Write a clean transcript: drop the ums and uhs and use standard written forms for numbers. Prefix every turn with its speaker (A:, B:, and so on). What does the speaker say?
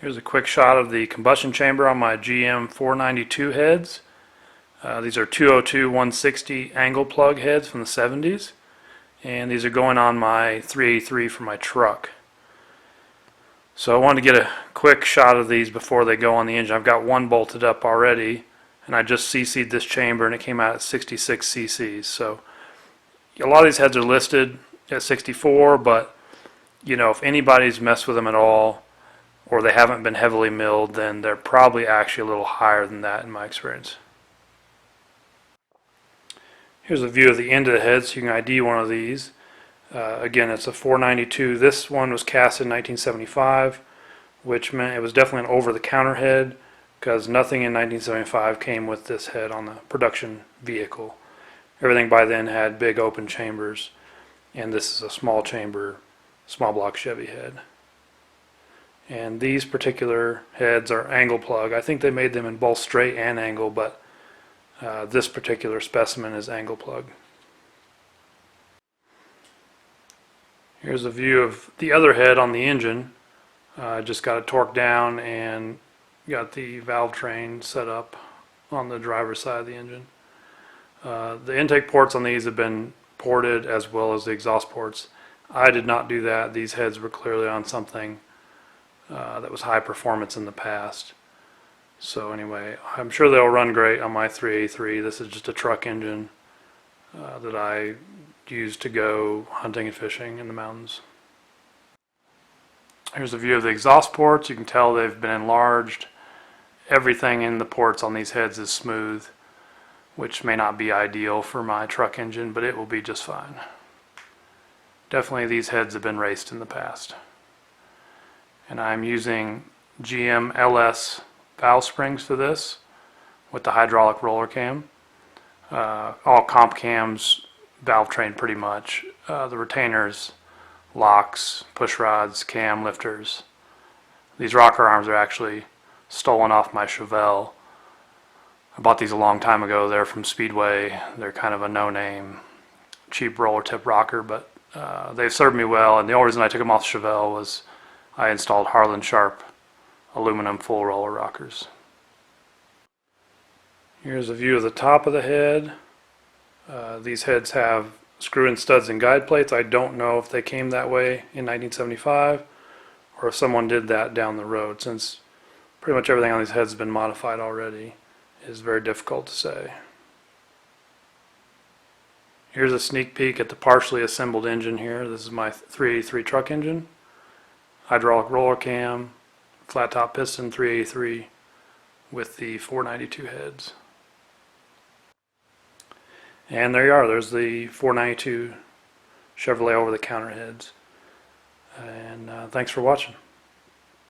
A: Here's a quick shot of the combustion chamber on my GM 492 heads. These are 202-160 angle plug heads from the 70s, and these are going on my 383 for my truck. So I wanted to get a quick shot of these before they go on the engine. I've got one bolted up already, and I just CC'd this chamber and it came out at 66 cc's. So a lot of these heads are listed at 64, but you know, if anybody's messed with them at all, or they haven't been heavily milled, then they're probably actually a little higher than that in my experience. Here's a view of the end of the head so you can ID one of these. Again, it's a 492. This one was cast in 1975, which meant it was definitely an over-the-counter head, because nothing in 1975 came with this head on the production vehicle. Everything by then had big open chambers, and this is a small chamber, small block Chevy head. And these particular heads are angle plug. I think they made them in both straight and angle, but this particular specimen is angle plug. Here's a view of the other head on the engine. Just got it torqued down and got the valve train set up on the driver's side of the engine. The intake ports on these have been ported, as well as the exhaust ports. I did not do that. These heads were clearly on something that was high performance in the past. So anyway, I'm sure they'll run great on my 383. This is just a truck engine that I use to go hunting and fishing in the mountains. Here's a view of the exhaust ports. You can tell they've been enlarged. Everything in the ports on these heads is smooth, which may not be ideal for my truck engine, but it will be just fine. Definitely these heads have been raced in the past. And I'm using GM LS valve springs for this with the hydraulic roller cam. All comp cams valve train pretty much. The retainers, locks, push rods, cam lifters. These rocker arms are actually stolen off my Chevelle. I bought these a long time ago. They're from Speedway. They're kind of a no-name, cheap roller tip rocker, but they've served me well, and the only reason I took them off Chevelle was I installed Harlan Sharp aluminum full roller rockers. Here's a view of the top of the head. These heads have screw-in studs and guide plates. I don't know if they came that way in 1975 or if someone did that down the road, since pretty much everything on these heads has been modified already. It's very difficult to say. Here's a sneak peek at the partially assembled engine here. This is my 383 truck engine. Hydraulic roller cam, flat top piston 383 with the 492 heads. And there you are, there's the 492 Chevrolet over-the-counter heads. And thanks for watching.